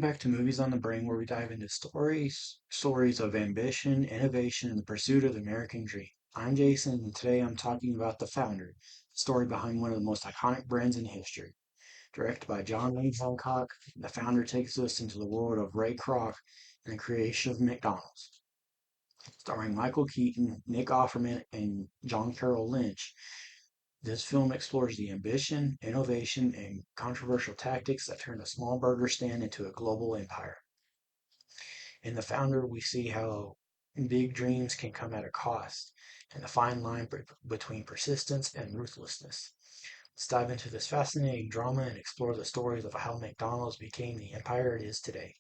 back to Movies on the Brain, where we dive into stories of ambition, innovation, and the pursuit of the American dream. I'm Jason, and today I'm talking about The Founder, the story behind one of the most iconic brands in history. Directed by John Wayne Hancock, The Founder takes us into the world of Ray Kroc and the creation of McDonald's. Starring Michael Keaton, Nick Offerman, and John Carroll Lynch, this film explores the ambition, innovation, and controversial tactics that turn a small burger stand into a global empire. In The Founder, we see how big dreams can come at a cost, and the fine line between persistence and ruthlessness. Let's dive into this fascinating drama and explore the stories of how McDonald's became the empire it is today.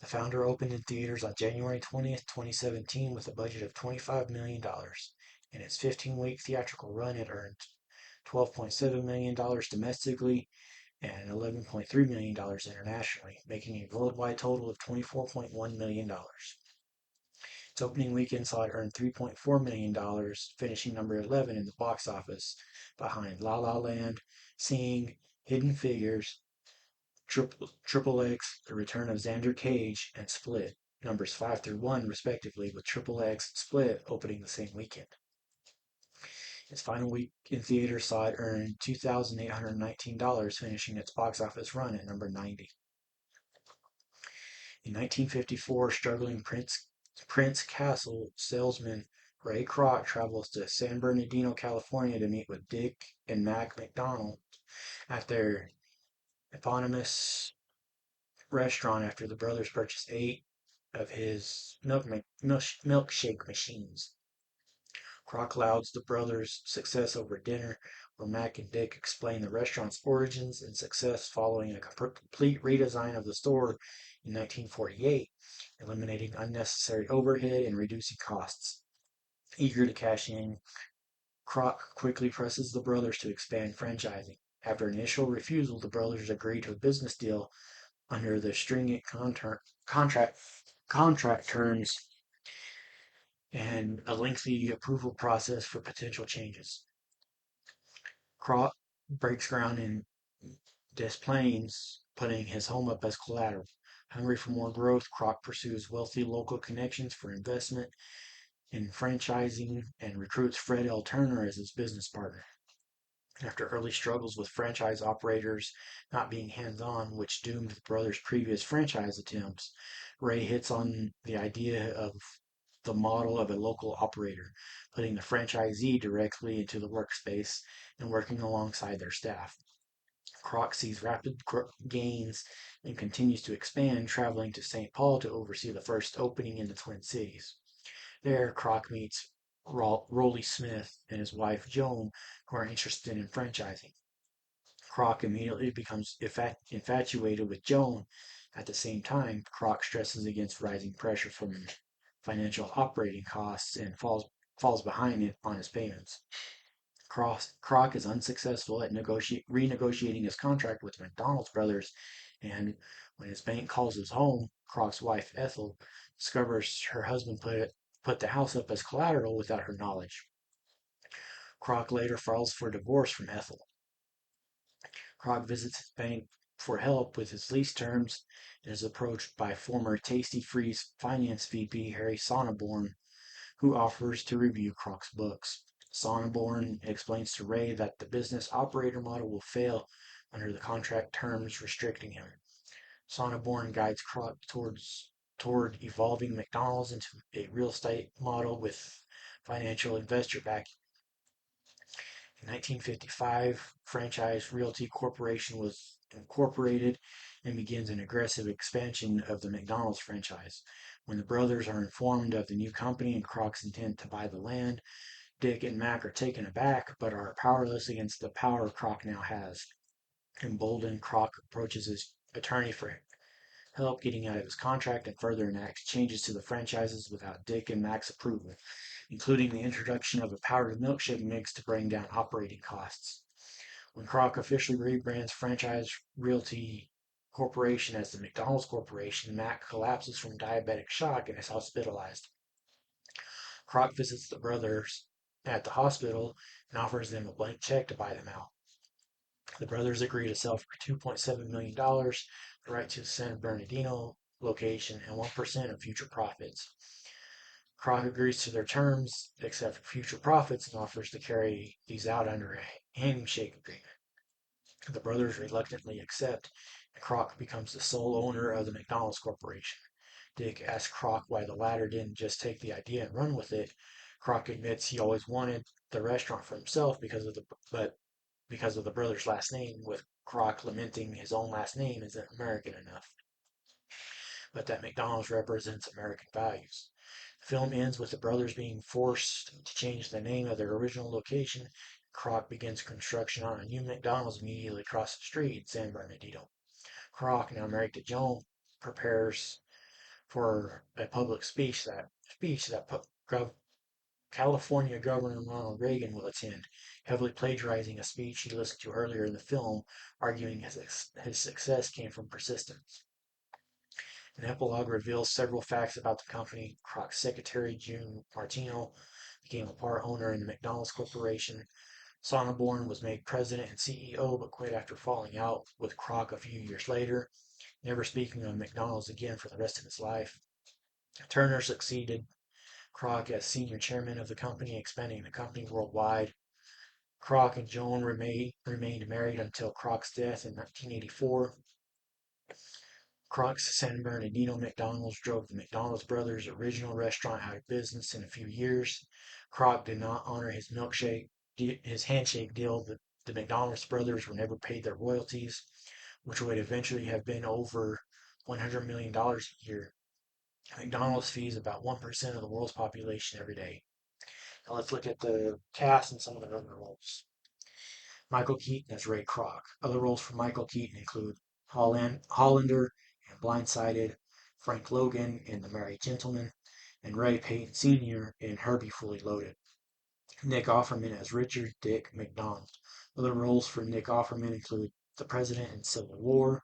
The Founder opened in theaters on January 20th, 2017 with a budget of $25 million. In its 15-week theatrical run, it earned $12.7 million domestically and $11.3 million internationally, making a worldwide total of $24.1 million. Its opening weekend saw it earn $3.4 million, finishing number 11 in the box office, behind La La Land, Seeing, Hidden Figures, Triple X, The Return of Xander Cage, and Split, numbers 5 through 1 respectively, with Triple X and Split opening the same weekend. Its final week in theaters saw it earn $2,819, finishing its box office run at number 90. In 1954, struggling Prince Castle salesman Ray Kroc travels to San Bernardino, California to meet with Dick and Mac McDonald at their eponymous restaurant after the brothers purchased 8 of his milkshake machines. Kroc lauds the brothers' success over dinner, where Mac and Dick explain the restaurant's origins and success following a complete redesign of the store in 1948, eliminating unnecessary overhead and reducing costs. Eager to cash in, Kroc quickly presses the brothers to expand franchising. After initial refusal, the brothers agree to a business deal under the stringent contract terms and a lengthy approval process for potential changes. Kroc breaks ground in Des Plaines, putting his home up as collateral. Hungry for more growth, Kroc pursues wealthy local connections for investment in franchising and recruits Fred L. Turner as his business partner. After early struggles with franchise operators not being hands-on, which doomed the brothers' previous franchise attempts, Ray hits on the idea of the model of a local operator, putting the franchisee directly into the workspace and working alongside their staff. Kroc sees rapid gains and continues to expand, traveling to St. Paul to oversee the first opening in the Twin Cities. There, Kroc meets Rollie Smith and his wife Joan, who are interested in franchising. Kroc immediately becomes infatuated with Joan. At the same time, Kroc stresses against rising pressure from financial operating costs and falls behind it on his payments. Kroc is unsuccessful at renegotiating his contract with McDonald's brothers, and when his bank calls his home, Kroc's wife Ethel discovers her husband put the house up as collateral without her knowledge. Kroc later files for divorce from Ethel. Kroc visits his bank for help with his lease terms and is approached by former Tasty Freeze finance VP Harry Sonneborn, who offers to review Kroc's books. Sonneborn explains to Ray that the business operator model will fail under the contract terms restricting him. Sonneborn guides Kroc toward evolving McDonald's into a real estate model with financial investor backing. In 1955, Franchise Realty Corporation was incorporated and begins an aggressive expansion of the McDonald's franchise. When the brothers are informed of the new company and Kroc's intent to buy the land, Dick and Mac are taken aback but are powerless against the power Kroc now has. Emboldened, Kroc approaches his attorney for help getting out of his contract and further enacts changes to the franchises without Dick and Mac's approval, including the introduction of a powdered milkshake mix to bring down operating costs. When Kroc officially rebrands Franchise Realty Corporation as the McDonald's Corporation, Mac collapses from diabetic shock and is hospitalized. Kroc visits the brothers at the hospital and offers them a blank check to buy them out. The brothers agree to sell for $2.7 million the right to the San Bernardino location and 1% of future profits. Kroc agrees to their terms, except for future profits, and offers to carry these out under a handshake agreement. The brothers reluctantly accept, and Kroc becomes the sole owner of the McDonald's Corporation. Dick asks Kroc why the latter didn't just take the idea and run with it. Kroc admits he always wanted the restaurant for himself because of the brother's last name, with Kroc lamenting his own last name isn't American enough, but that McDonald's represents American values. The film ends with the brothers being forced to change the name of their original location. Kroc begins construction on a new McDonald's immediately across the street in San Bernardino. Kroc, now married to Joan, prepares for a public speech that California Governor Ronald Reagan will attend, heavily plagiarizing a speech he listened to earlier in the film, arguing his success came from persistence. An epilogue reveals several facts about the company. Kroc's secretary, June Martino, became a part owner in the McDonald's Corporation. Sonneborn was made president and CEO, but quit after falling out with Kroc a few years later, never speaking of McDonald's again for the rest of his life. Turner succeeded Kroc as senior chairman of the company, expanding the company worldwide. Kroc and Joan remained married until Kroc's death in 1984. Kroc's San Bernardino McDonald's drove the McDonald's brothers' original restaurant out of business in a few years. Kroc did not honor his handshake deal. The McDonald's brothers were never paid their royalties, which would eventually have been over $100 million a year. McDonald's feeds about 1% of the world's population every day. Now let's look at the cast and some of the other roles. Michael Keaton as Ray Kroc. Other roles for Michael Keaton include Hollander in Blindsided, Frank Logan in The Merry Gentleman, and Ray Payton Sr. in Herbie Fully Loaded. Nick Offerman as Richard Dick McDonald. Other roles for Nick Offerman include the President in Civil War,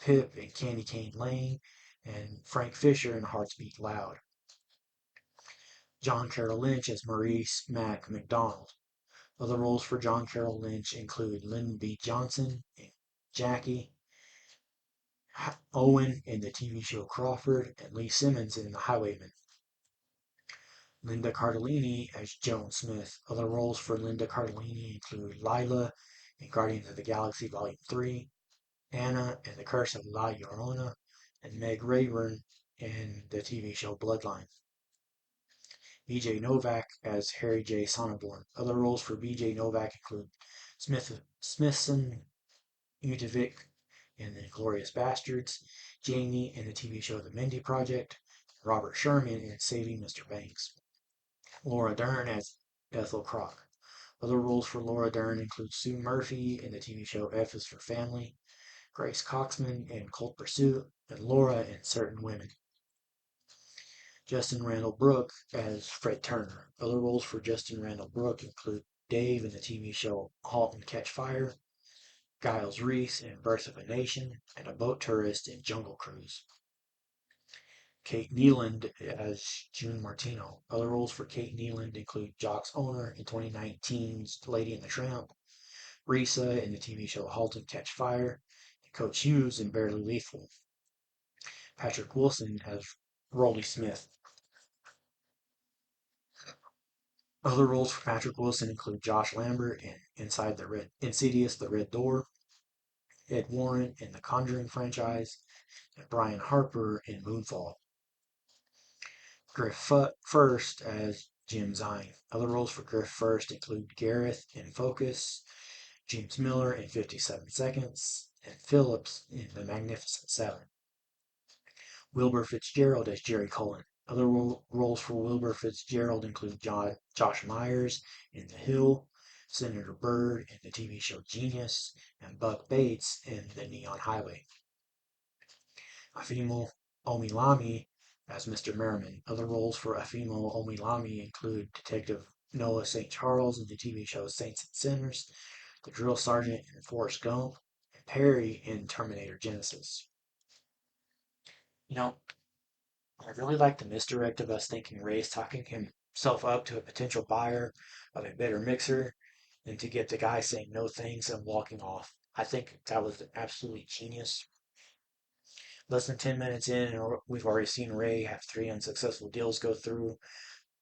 Pip in Candy Cane Lane, and Frank Fisher in Hearts Beat Loud. John Carroll Lynch as Maurice Mac McDonald. Other roles for John Carroll Lynch include Lyndon B. Johnson in Jackie, Owen in the TV show Crawford, and Lee Simmons in The Highwayman. Linda Cardellini as Joan Smith. Other roles for Linda Cardellini include Lila in Guardians of the Galaxy Volume 3, Anna in The Curse of La Llorona, and Meg Rayburn in the TV show Bloodline. B.J. Novak as Harry J. Sonneborn. Other roles for B.J. Novak include Smithson Udovic in The Glorious Bastards, Jamie in the TV show The Mindy Project, Robert Sherman in Saving Mr. Banks. Laura Dern as Ethel Kroc. Other roles for Laura Dern include Sue Murphy in the TV show F is for Family, Grace Coxman in Cold Pursuit, and Laura in Certain Women. Justin Randall Brooke as Fred Turner. Other roles for Justin Randall Brooke include Dave in the TV show Halt and Catch Fire, Giles Reese in Birth of a Nation, and a boat tourist in Jungle Cruise. Kate Neeland as June Martino. Other roles for Kate Neeland include Jock's owner in 2019's Lady and the Tramp, Risa in the TV show Halt and Catch Fire, and Coach Hughes in Barely Lethal. Patrick Wilson as Rolly Smith. Other roles for Patrick Wilson include Josh Lambert in Insidious The Red Door, Ed Warren in the Conjuring franchise, and Brian Harper in Moonfall. Griff First as Jim Zine. Other roles for Griff First include Gareth in Focus, James Miller in 57 Seconds, and Phillips in The Magnificent Seven. Wilbur Fitzgerald as Jerry Cullen. Other roles for Wilbur Fitzgerald include Josh Myers in The Hill, Senator Byrd in the TV show Genius, and Buck Bates in The Neon Highway. Afimo Omilami as Mr. Merriman. Other roles for Afimo Omilami include Detective Noah St. Charles in the TV show Saints and Sinners, the Drill Sergeant in Forrest Gump, and Perry in Terminator Genesis. You know, I really like the misdirect of us thinking Ray's talking himself up to a potential buyer of a better mixer than to get the guy saying no thanks and walking off. I think that was absolutely genius. Less than 10 minutes in, and we've already seen Ray have three unsuccessful deals go through,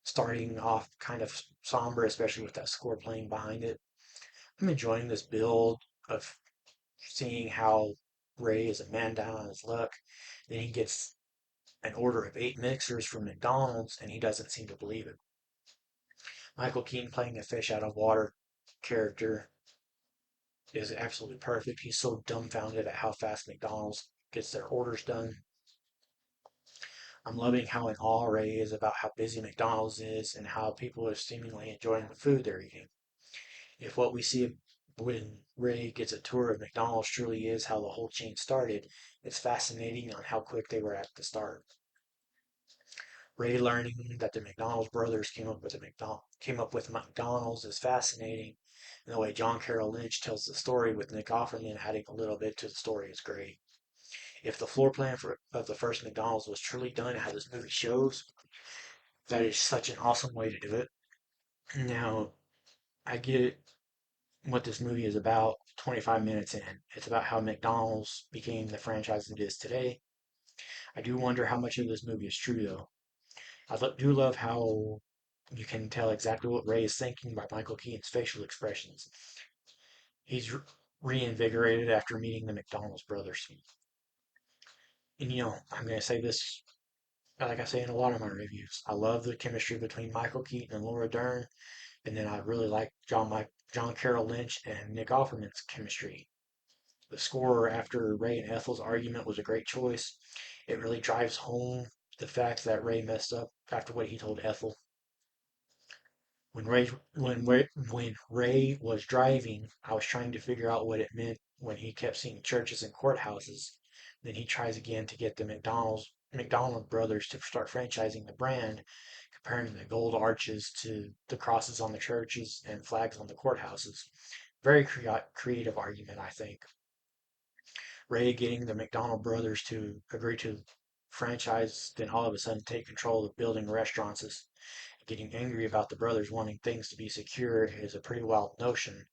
starting off kind of somber, especially with that score playing behind it. I'm enjoying this build of seeing how Ray is a man down on his luck. Then he gets an order of 8 mixers from McDonald's, and he doesn't seem to believe it. Michael Keaton playing a fish out of water character is absolutely perfect. He's so dumbfounded at how fast McDonald's gets their orders done. I'm loving how in awe Ray is about how busy McDonald's is and how people are seemingly enjoying the food they're eating. If what we see when Ray gets a tour of McDonald's truly is how the whole chain started, it's fascinating on how quick they were at the start. Ray learning that the McDonald's brothers came up with McDonald's is fascinating, and the way John Carroll Lynch tells the story with Nick Offerman adding a little bit to the story is great. If the floor plan of the first McDonald's was truly done how this movie shows, that is such an awesome way to do it. Now, I get what this movie is about 25 minutes in. It's about how McDonald's became the franchise it is today. I do wonder how much of this movie is true, though. Do love how you can tell exactly what Ray is thinking by Michael Keaton's facial expressions. He's reinvigorated after meeting the McDonald's brothers. And I'm going to say this like I say in a lot of my reviews. I love the chemistry between Michael Keaton and Laura Dern, and then I really like John Carroll Lynch and Nick Offerman's chemistry. The score after Ray and Ethel's argument was a great choice. It really drives home the fact that Ray messed up after what he told Ethel. When Ray was driving, I was trying to figure out what it meant when he kept seeing churches and courthouses. Then he tries again to get the McDonald brothers to start franchising the brand, comparing the gold arches to the crosses on the churches and flags on the courthouses. Very creative argument, I think. Ray getting the McDonald brothers to agree to franchise, then all of a sudden take control of building restaurants is getting angry about the brothers wanting things to be secure is a pretty wild notion.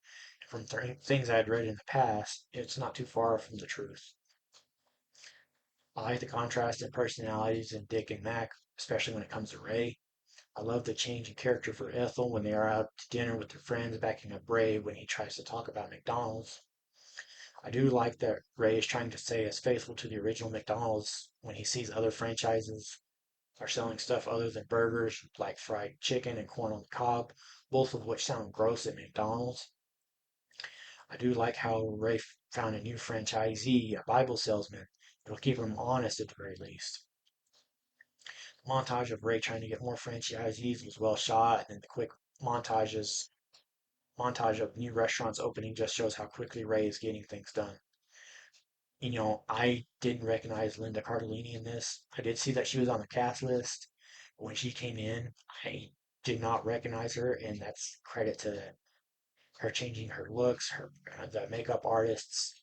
From things I had read in the past, it's not too far from the truth. I like the contrast in personalities in Dick and Mac, especially when it comes to Ray. I love the change in character for Ethel when they are out to dinner with their friends, backing up Ray when he tries to talk about McDonald's. I do like that Ray is trying to stay as faithful to the original McDonald's when he sees other franchises are selling stuff other than burgers, like fried chicken and corn on the cob, both of which sound gross at McDonald's. I do like how Ray found a new franchisee, a Bible salesman. It'll keep him honest at the very least. The montage of Ray trying to get more franchisees was well shot, and the quick montages montage of new restaurants opening just shows how quickly Ray is getting things done. I didn't recognize Linda Cardellini in this. I did see that she was on the cast list. When she came in, I did not recognize her, and that's credit to her changing her looks, the makeup artists,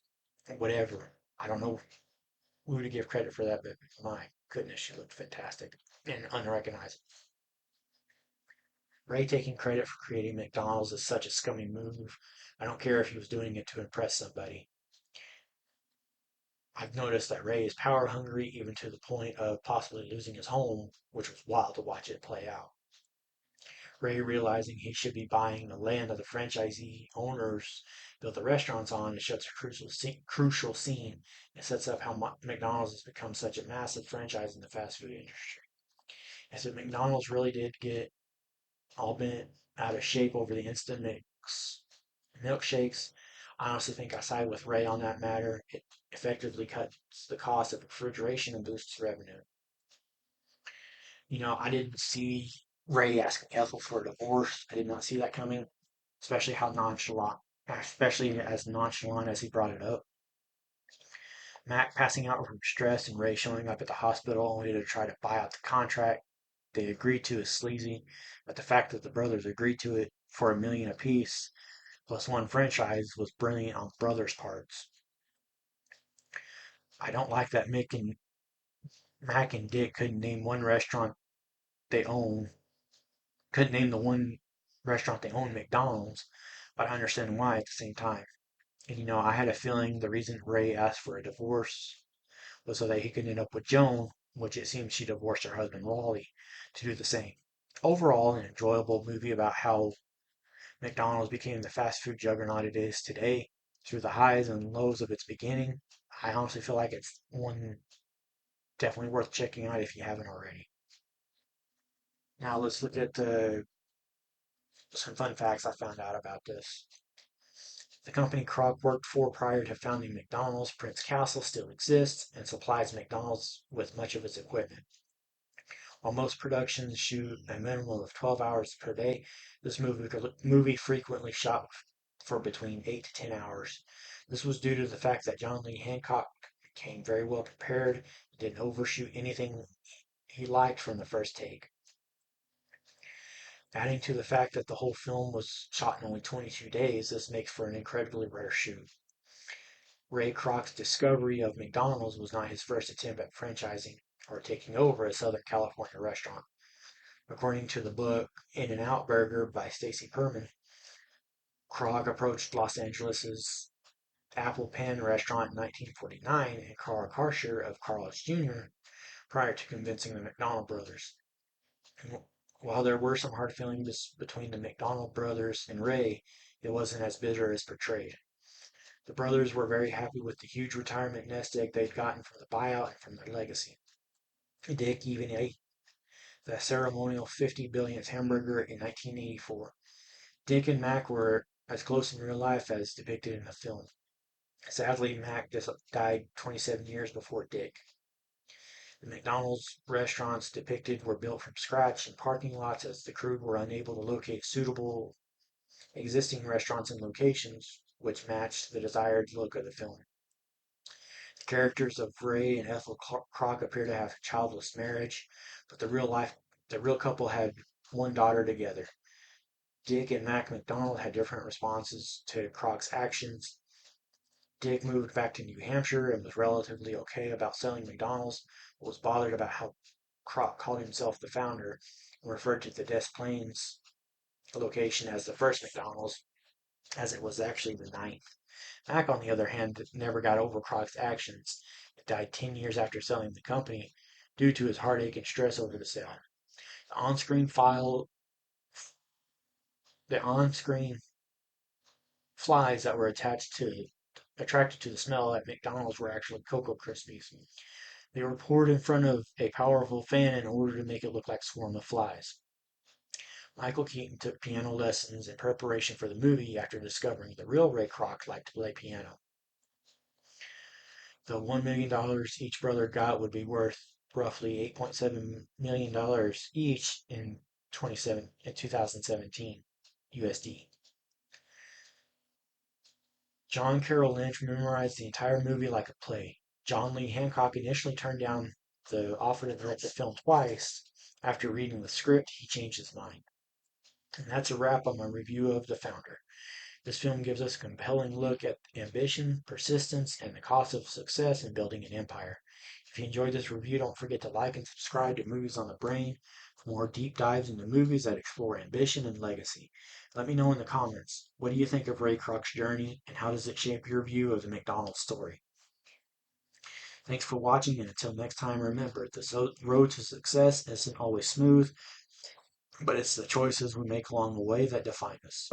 whatever. I don't know who to give credit for that, but my goodness, she looked fantastic and unrecognizable. Ray taking credit for creating McDonald's is such a scummy move. I don't care if he was doing it to impress somebody. I've noticed that Ray is power hungry even to the point of possibly losing his home, which was wild to watch it play out. Ray realizing he should be buying the land of the franchisee owners built the restaurants on and shows a crucial scene. It sets up how McDonald's has become such a massive franchise in the fast food industry. As if McDonald's really did get all bent out of shape over the instant milkshakes. I honestly think I side with Ray on that matter. It effectively cuts the cost of refrigeration and boosts revenue. I didn't see Ray asking Ethel for a divorce. I did not see that coming, especially as nonchalant as he brought it up. Mac passing out from stress and Ray showing up at the hospital only to try to buy out the contract they agreed to is sleazy, but the fact that the brothers agreed to it for $1 million apiece plus one franchise was brilliant on the brothers' parts. I don't like that Mac and Dick they own, couldn't name the one restaurant they own, McDonald's, but I understand why at the same time. And I had a feeling the reason Ray asked for a divorce was so that he could end up with Joan, which it seems she divorced her husband Wally to do the same. Overall, an enjoyable movie about how McDonald's became the fast food juggernaut it is today through the highs and lows of its beginning. I honestly feel like it's one definitely worth checking out if you haven't already. Now let's look at some fun facts I found out about this. The company Kroc worked for prior to founding McDonald's, Prince Castle, still exists and supplies McDonald's with much of its equipment. While most productions shoot a minimum of 12 hours per day, this movie frequently shot for between 8 to 10 hours. This was due to the fact that John Lee Hancock came very well prepared, didn't overshoot anything he liked from the first take. Adding to the fact that the whole film was shot in only 22 days, this makes for an incredibly rare shoot. Ray Kroc's discovery of McDonald's was not his first attempt at franchising or taking over a Southern California restaurant. According to the book In-N-Out Burger by Stacy Perman, Kroc approached Los Angeles' Apple Pen restaurant in 1949 and Carl Karcher of Carl's Jr. prior to convincing the McDonald brothers. And while there were some hard feelings between the McDonald brothers and Ray, it wasn't as bitter as portrayed. The brothers were very happy with the huge retirement nest egg they'd gotten from the buyout and from their legacy. Dick even ate the ceremonial 50 billionth hamburger in 1984. Dick and Mac were as close in real life as depicted in the film. Sadly, Mac just died 27 years before Dick. The McDonald's restaurants depicted were built from scratch in parking lots as the crew were unable to locate suitable existing restaurants and locations which matched the desired look of the film. The characters of Ray and Ethel Kroc appear to have a childless marriage, but the real couple had one daughter together. Dick and Mac McDonald had different responses to Kroc's actions. Dick moved back to New Hampshire and was relatively okay about selling McDonald's, but was bothered about how Kroc called himself the founder and referred to the Des Plaines location as the first McDonald's, as it was actually the ninth. Mac, on the other hand, never got over Kroc's actions. He died 10 years after selling the company due to his heartache and stress over the sale. The on-screen file, the on-screen flies that were attracted to the smell at McDonald's were actually Cocoa Krispies. They were poured in front of a powerful fan in order to make it look like a swarm of flies. Michael Keaton took piano lessons in preparation for the movie after discovering the real Ray Kroc liked to play piano. The $1 million each brother got would be worth roughly $8.7 million each in 2017 USD. John Carroll Lynch memorized the entire movie like a play. John Lee Hancock initially turned down the offer to direct the film twice. After reading the script, he changed his mind. And that's a wrap on my review of The Founder. This film gives us a compelling look at ambition, persistence, and the cost of success in building an empire. If you enjoyed this review, don't forget to like and subscribe to Movies on the Brain for more deep dives into movies that explore ambition and legacy. Let me know in the comments, what do you think of Ray Kroc's journey, and how does it shape your view of the McDonald's story? Thanks for watching, and until next time, remember, the road to success isn't always smooth, but it's the choices we make along the way that define us.